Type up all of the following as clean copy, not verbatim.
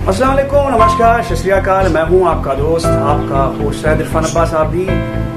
अस्सलाम वालेकुम, नमस्कार, सत श्री अकाल। मैं हूं आपका दोस्त, आपका होस्ट सैयद इरफान अब्बास आप भी।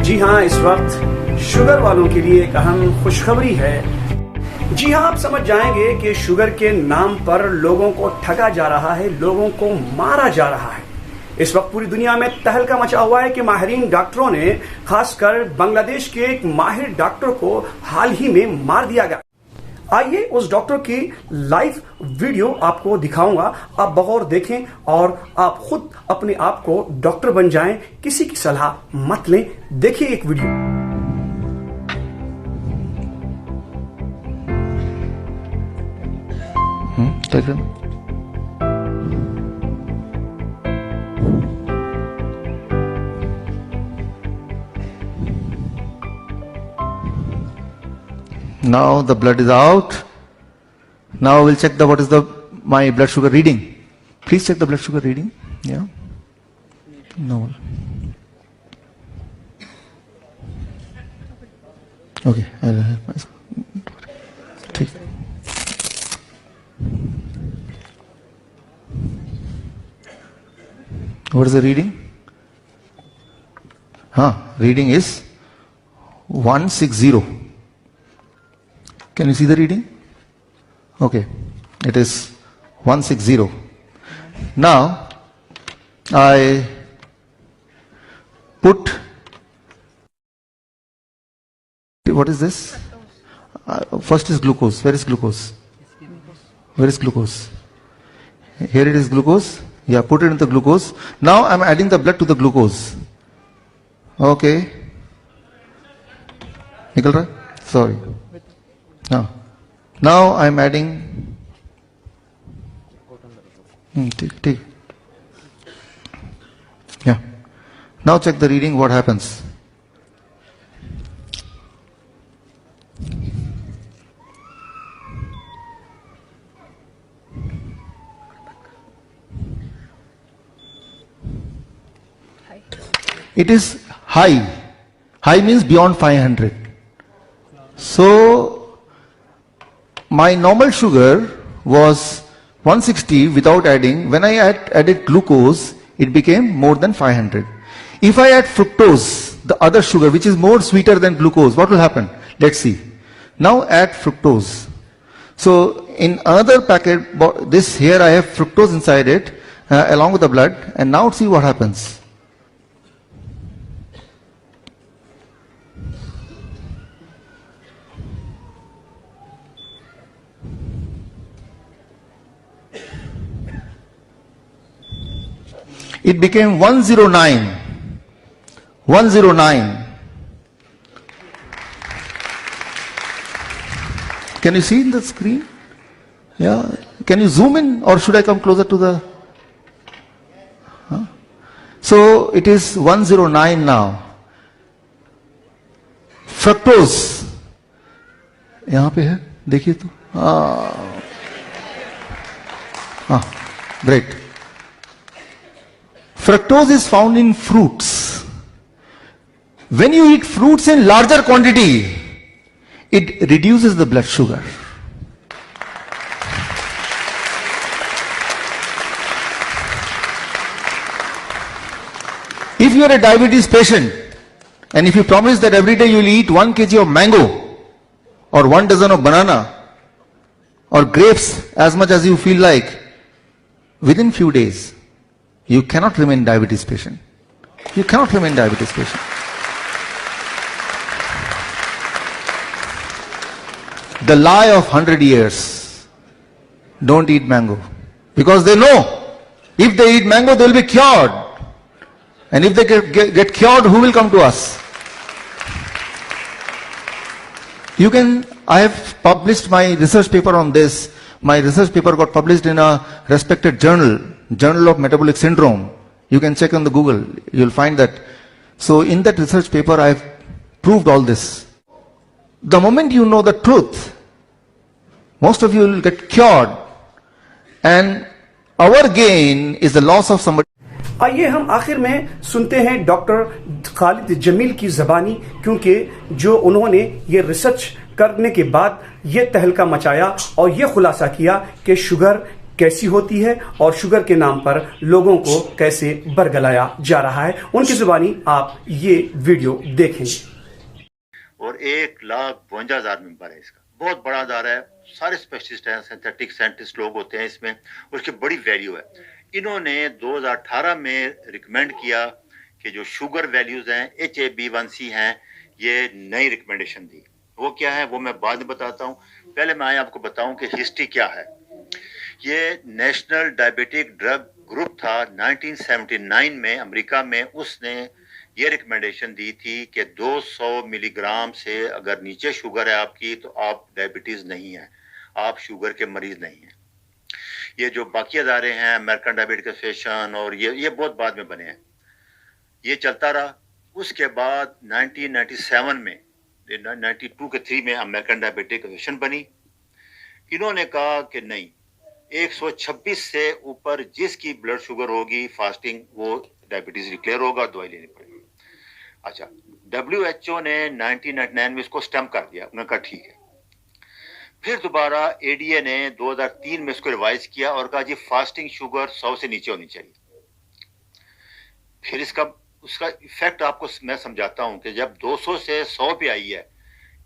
जी हां, इस वक्त शुगर वालों के लिए एक अहम खुशखबरी है। जी हां, आप समझ जाएंगे कि शुगर के नाम पर लोगों को ठगा जा रहा है, लोगों को मारा जा रहा है। इस वक्त पूरी दुनिया में तहलका मचा हुआ है कि माहिरीन डॉक्टरों ने, खासकर बांग्लादेश के एक माहिर डॉक्टर को हाल ही में मार दिया गया। आइए उस डॉक्टर की लाइव वीडियो आपको दिखाऊंगा, आप बगौर देखें और आप खुद अपने आप को डॉक्टर बन जाएं, किसी की सलाह मत लें। देखिए एक video. Now the blood is out. Now we'll check what is my blood sugar reading. Please check the blood sugar reading. Yeah. No. Okay. ठीक. What is the reading? Reading is 160. Can you see the reading? Okay, it is 160. Now, I put, what is this? First is glucose. Where is glucose? Where is glucose? Here it is glucose. Yeah, put it in the glucose. Now I am adding the blood to the glucose. Okay. निकल रहा? Sorry. Now I am adding. ठीक. Yeah. Now check the reading. What happens? It is high. High means beyond 500. So my normal sugar was 160 without adding. When I added glucose, it became more than 500. If I add fructose, the other sugar which is more sweeter than glucose, what will happen? Let's see. Now add fructose. So in another packet, this here I have fructose inside it along with the blood, and now see what happens. It became 109. 109. Can you see in the screen? Yeah. Can you zoom in, or should I come closer to the? So it is 109 now. Fructose. यहाँ पे है, देखिए तो. Great. Fructose is found in fruits. When you eat fruits in larger quantity, it reduces the blood sugar. If you are a diabetes patient, and if you promise that every day you will eat 1 kg of mango, or 1 dozen of banana, or grapes as much as you feel like, within few days, you cannot remain diabetes patient. You cannot remain diabetes patient. The lie of 100 years. Don't eat mango. Because they know, if they eat mango, they will be cured. And if they get cured, who will come to us? I have published my research paper on this. My research paper got published in a respected journal. Journal of Metabolic Syndrome. You can check on the Google. You'll find that. So in that research paper, I've proved all this. The moment you know the truth, most of you will get cured. And our gain is the loss of somebody. आइए हम आखिर में सुनते हैं doctor Khalid Jameel की ज़बानी, क्योंकि जो उन्होंने ये रिसर्च करने के बाद ये तहलका मचाया और ये खुलासा किया कि शुगर कैसी होती है और शुगर के नाम पर लोगों को कैसे बरगलाया जा रहा है, उनकी जुबानी आप ये वीडियो देखें। और 1,52,000 मेंबर है इसका, बहुत बड़ा अदारा है, सारे स्पेशलिस्ट हैं, सिंथेटिक साइंटिस्ट लोग होते हैं इसमें, उसकी बड़ी वैल्यू है। इन्होंने 2018 में रिकमेंड किया कि जो शुगर वैल्यूज हैं, HbA1c हैं, ये नई रिकमेंडेशन दी। वो क्या है वो मैं बाद में बताता हूँ, पहले मैं आपको बताऊं कि हिस्ट्री क्या है। ये नेशनल डायबिटिक ड्रग ग्रुप था 1979 में अमेरिका में, उसने ये रिकमेंडेशन दी थी कि 200 मिलीग्राम से अगर नीचे शुगर है आपकी तो आप डायबिटीज नहीं है, आप शुगर के मरीज नहीं हैं। ये जो बाकी अदारे हैं, अमेरिकन डायबिटिक एसोसिएशन और ये बहुत बाद में बने हैं, ये चलता रहा। उसके बाद 1997 में 92 के 3 में अमेरिकन डायबिटिक एसोसिएशन बनी। इन्होंने कहा कि नहीं, 126 से ऊपर जिसकी ब्लड शुगर होगी फास्टिंग, वो डायबिटीज डिक्लेयर होगा, दवाई लेनी पड़ेगी। अच्छा, WHO ने 1999 में इसको स्टैम्प कर दिया, उन्होंने कहा ठीक है। फिर दोबारा ADA ने 2003 में इसको रिवाइज किया और कहा जी फास्टिंग शुगर 100 से नीचे होनी चाहिए। फिर उसका इफेक्ट आपको मैं समझाता हूं कि जब 200 से 100 पे आई है,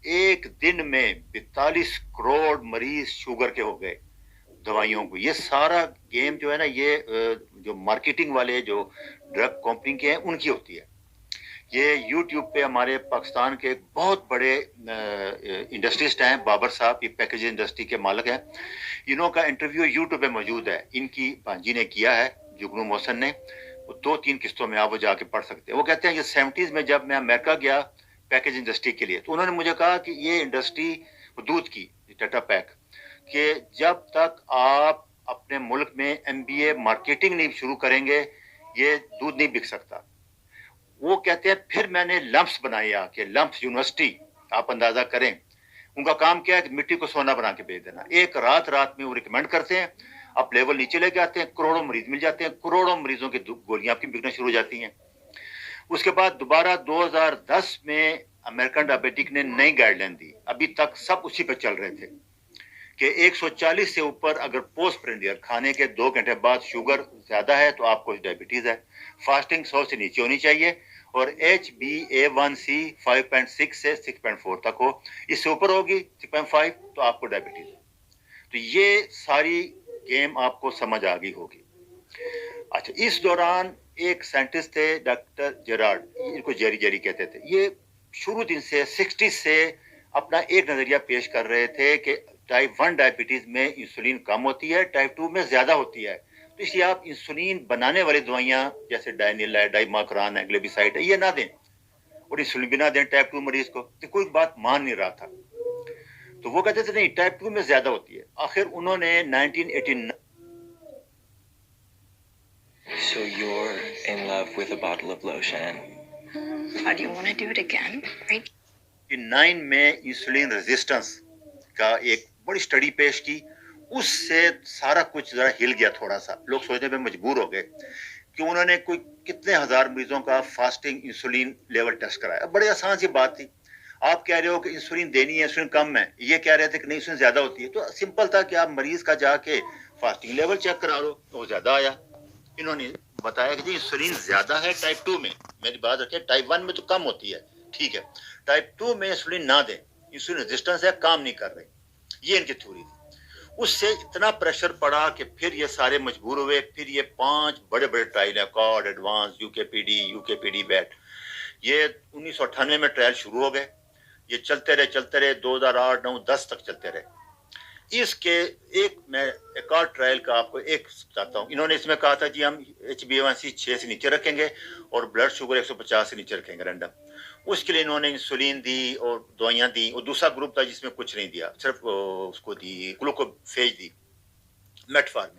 एक दिन में 42 करोड़ मरीज शुगर के हो गए दवाइयों को। ये सारा गेम जो है ना, ये जो मार्केटिंग वाले जो ड्रग कंपनी के हैं उनकी होती है। ये YouTube पे हमारे पाकिस्तान के एक बहुत बड़े इंडस्ट्रिस्ट हैं, बाबर साहब, ये पैकेज इंडस्ट्री के मालिक हैं। इन्हों का इंटरव्यू YouTube पे मौजूद है, इनकी भांजी ने किया है, जुगनू मोहसन ने। वो 2-3 किस्तों में आप वो जाके पढ़ सकते हैं। वो कहते हैं कि 70s में जब मैं अमेरिका गया पैकेज इंडस्ट्री के लिए, तो उन्होंने मुझे कहा कि ये इंडस्ट्री दूध की टाटा पैक, कि जब तक आप अपने मुल्क में MBA मार्केटिंग नहीं शुरू करेंगे ये दूध नहीं बिक सकता। वो कहते हैं फिर मैंने लम्प्स बनाए, आके लम्प्स यूनिवर्सिटी, आप अंदाजा करें उनका काम क्या है कि मिट्टी को सोना बना के बेच देना। एक रात में वो रिकमेंड करते हैं, आप लेवल नीचे लेके आते हैं, करोड़ों मरीज मिल जाते हैं, करोड़ों मरीजों की गोलियां आपकी बिकना शुरू हो जाती हैं। उसके बाद दोबारा 2010 में अमेरिकन डायबिटिक ने नई गाइडलाइन दी, अभी तक सब उसी पे चल रहे थे कि 140 से ऊपर अगर पोस्ट प्रेंडियर खाने के 2 घंटे बाद शुगर ज्यादा है तो आपको डायबिटीज है। फास्टिंग 100 से नीचे होनी चाहिए और HbA1c 5.6 से 6.4 तक हो, इससे ऊपर होगी 6.5 तो आपको डायबिटीज है। तो ये सारी गेम आपको समझ आ गई होगी। अच्छा, इस दौरान एक साइंटिस्ट थे डॉक्टर जेरार्ड, इनको जेरी कहते थे। ये शुरू दिन से 60 से अपना एक नजरिया पेश कर रहे थे कि टाइप 1 डायबिटीज में इंसुलिन कम होती है, टाइप 2 में ज्यादा होती है, तो इसलिए आप इंसुलिन बनाने वाली दवाइयां जैसे डायनिल है, डाइमाक्रान है, ग्लेबिसाइड है, ये ना दें और इंसुलिन भी ना दें टाइप 2 मरीज को। तो कोई बात मान नहीं रहा था, तो वो कहते थे नहीं टाइप 2 में ज्यादा होती है। आखिर उन्होंने 1989 So you're in love with a bottle of lotion. Why do you want to do it again? Right? 9 में इंसुलिन रेजिस्टेंस का एक बड़ी स्टडी पेश की, उससे सारा कुछ जरा हिल गया थोड़ा सा। लोग सोचने पे मजबूर हो गए कि उन्होंने कोई कितने हजार मरीजों का फास्टिंग इंसुलिन लेवल टेस्ट कराया। बड़ी आसान सी बात थी, आप कह रहे हो कि इंसुलिन देनी है, इंसुलिन कम है, ये कह रहे थे कि नहीं इंसुलिन ज्यादा होती है, तो सिंपल था कि आप मरीज का जाके फास्टिंग लेवल चेक करा लो, तो वो ज्यादा आया। इन्होंने बताया कि जी इंसुलिन ज्यादा है टाइप 2 में, मेरी बात रखिए, टाइप 1 में तो कम होती है, ठीक है, टाइप 2 में इंसुलिन ना दें, इंसुलिन रेजिस्टेंस है, काम नहीं कर रही। ये इनकी थ्योरी थी। उससे इतना प्रेशर पड़ा कि फिर ये सारे मजबूर हुए। फिर ये 5 बड़े बड़े ट्रायल है, कॉर्ड, एडवांस, यूकेपीडी बैट, ये 1998 में ट्रायल शुरू हो गए। ये चलते रहे 2008, 9, 10 तक चलते रहे। इसके मैं एक और ट्रायल का आपको एक बताता हूँ। इन्होंने इसमें कहा था जी हम HbA1c 6 से नीचे रखेंगे और ब्लड शुगर 150 से नीचे रखेंगे रैंडम। उसके लिए इन्होंने इंसुलिन दी और दवाइयां दी, और दूसरा ग्रुप था जिसमें कुछ नहीं दिया, सिर्फ उसको दी ग्लूकोफेज दी, मेटफॉर्मिन।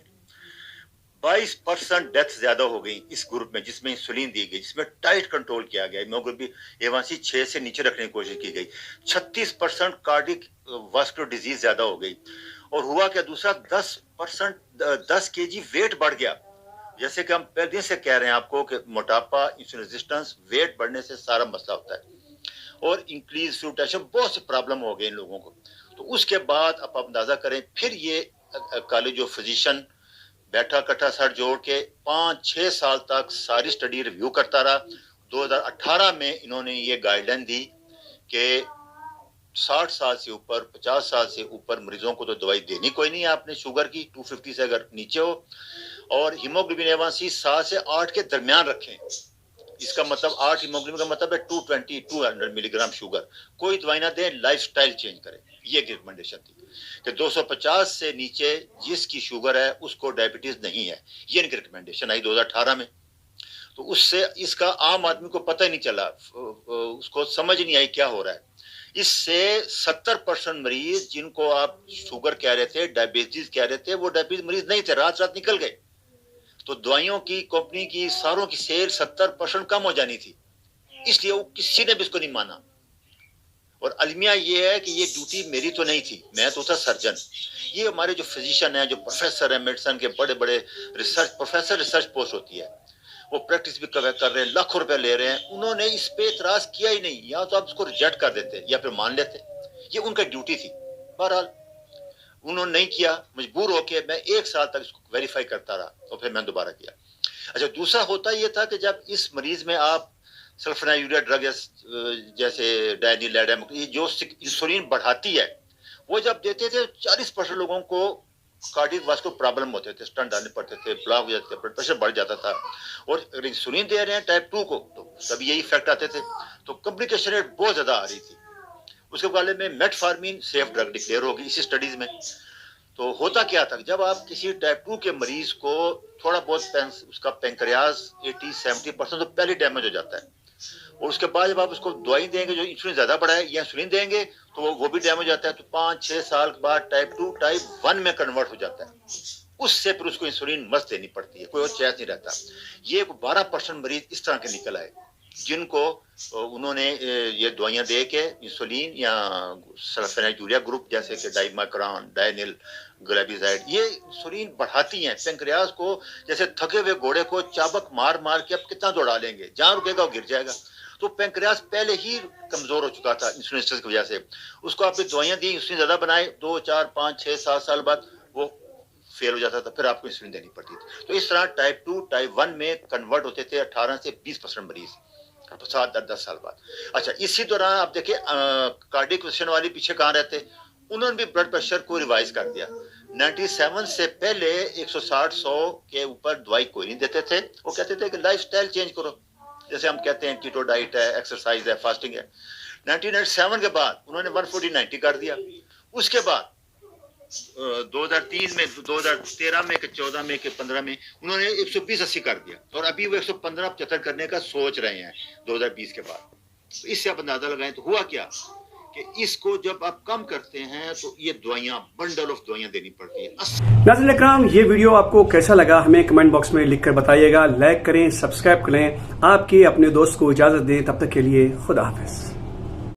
22% डेथ ज्यादा हो गई इस ग्रुप में जिसमें इंसुलिन दी गई, जिसमें टाइट कंट्रोल किया गया, हीमोग्लोबिन A1c 6 से नीचे रखने की कोशिश की गई। 36% कार्डिक वास्कुलर डिजीज ज्यादा हो गई। और हुआ क्या दूसरा, 10 kg वेट बढ़ गया। जैसे कि हम पहले दिन से कह रहे हैं आपको कि मोटापा, इंसुलिन रेजिस्टेंस, वेट बढ़ने से सारा मसला होता है। और इंक्रीज फ्लू टेंशन, बहुत से प्रॉब्लम हो गए इन लोगों को। तो उसके बाद आप अंदाजा करें, फिर ये कॉलेज ऑफ फिजिशियन बैठा कट्ठा सर जोड़ के 5-6 साल तक सारी स्टडी रिव्यू करता रहा। 2018 में इन्होंने ये गाइडलाइन दी कि 60 साल से ऊपर 50 साल से ऊपर मरीजों को तो दवाई देनी कोई नहीं है आपने शुगर की, 250 से अगर नीचे हो, और हीमोग्लोबिन A1C 7 से 8 के दरमियान रखें। इसका मतलब 8 हीमोग्लोबिन का मतलब है 200 मिलीग्राम शुगर। कोई दवाई ना दें, लाइफस्टाइल चेंज करें, ये रिकमेंडेशन थी कि 250 से नीचे जिसकी शुगर है उसको डायबिटीज नहीं है, ये इनकी रिकमेंडेशन आई 2018 में। तो उससे इसका आम आदमी को पता ही नहीं चला, उसको समझ नहीं आई क्या हो रहा है। इससे 70% मरीज जिनको आप शुगर कह रहे थे, डायबिटीज कह रहे थे, वो डायबिटीज मरीज नहीं थे, रात रात निकल गए। तो दवाइयों की कंपनी की सारों की सेल 70% कम हो जानी थी, इसलिए वो किसी ने भी इसको नहीं माना। और अलमिया ये है कि ये ड्यूटी मेरी तो नहीं थी, मैं तो था सर्जन। ये हमारे जो फिजिशियन है, जो प्रोफेसर है, मेडिसिन के बड़े बड़े रिसर्च पोस्ट होती है, वो प्रैक्टिस भी कर रहे हैं, लाखों रुपए ले रहे हैं, उन्होंने इस पे इतराज किया ही नहीं। या तो आप इसको रिजेक्ट कर देते या फिर मान लेते, ये उनका ड्यूटी थी। बहरहाल उन्होंने नहीं किया, मजबूर होके मैं 1 साल तक इसको वेरीफाई करता रहा और फिर मैं दोबारा किया। अच्छा, दूसरा होता यह था कि जब इस मरीज में आप सल्फोनाइलूरिया ड्रग जैसे डायनिल, जो इंसुलिन बढ़ाती है, वो जब देते थे 40% लोगों को कार्डियक वास्कुलर प्रॉब्लम होते थे, स्टंट डालने पड़ते थे, ब्लॉक हो जाते थे, ब्लड प्रेशर बढ़ जाता था। और अगर इंसुलिन दे रहे हैं टाइप 2 को तो तभी यही इफेक्ट आते थे। तो कॉम्प्लिकेशन रेट बहुत ज्यादा आ रही थी। उसके मुकाबले में मेटफॉर्मिन सेफ ड्रग डिक्लेयर होगी इसी स्टडीज में। तो होता क्या था, जब आप किसी टाइप 2 के मरीज को थोड़ा बहुत उसका पेंक्रियाज 80-70% तो पहले डैमेज हो जाता है, और उसके बाद जब आप उसको दवाई देंगे जो इंसुलिन ज्यादा बढ़ा है, या इंसुलिन देंगे तो वो भी डैमेज हो जाता है। तो 5-6 साल के बाद टाइप 2 टाइप 1 में कन्वर्ट हो जाता है। उससे फिर उसको इंसुलिन मस्त देनी पड़ती है, कोई और चॉइस नहीं रहता। ये 12% मरीज इस तरह के निकल आए जिनको उन्होंने ये दवाइयां दे के इंसुलिन या सल्फोनाइलूरिया ग्रुप जैसे कि डाइमाक्रॉन, डायनिल, ग्लाइबिजाइड, ये इंसुलिन बढ़ाती हैं पेंक्रियाज को। जैसे थके हुए घोड़े को चाबक मार मार के आप कितना दौड़ा लेंगे, जहां रुकेगा वो गिर जाएगा। तो पेंक्रियाज पहले ही कमजोर हो चुका था इंसुलिन की वजह से। उसको आपने दवाइयां दी, इंसुलिन ज्यादा बनाए, 2, 4, 5, 6, 7 साल बाद वो फेल हो जाता था, फिर आपको इंसुलिन देनी पड़ती थी। तो इस तरह टाइप 2 टाइप 1 में कन्वर्ट होते थे 18 से 20% मरीज 7-10 साल बाद। अच्छा, इसी दौरान आप देखिए कार्डियक पेशेंट वाले पीछे कहाँ रहते, उन्होंने भी ब्लड प्रेशर को रिवाइज कर दिया। 97 से पहले 160-100 के ऊपर दवाई कोई नहीं देते थे। वो कहते थे कि लाइफस्टाइल चेंज करो, जैसे हम कहते हैं कीटो डाइट है, एक्सरसाइज है, फास्टिंग है। 1997 के बाद उन्होंने 140-90 कर दिया। उसके बाद 2003 में, 2013 में, 14 में, 15 में उन्होंने 120-80 कर दिया, और अभी वो 115-75 करने का सोच रहे हैं 2020 के बाद। तो इससे आप अंदाजा लगाएं तो हुआ क्या कि इसको जब आप कम करते हैं तो ये दवाइयां, बंडल ऑफ दवाइयां देनी पड़ती है। नाज़रीन इकराम, ये वीडियो आपको कैसा लगा हमें कमेंट बॉक्स में लिखकर बताइएगा। लाइक करें, सब्सक्राइब करें, आपके अपने दोस्त को इजाजत दें। तब तक के लिए खुदा हाफिज।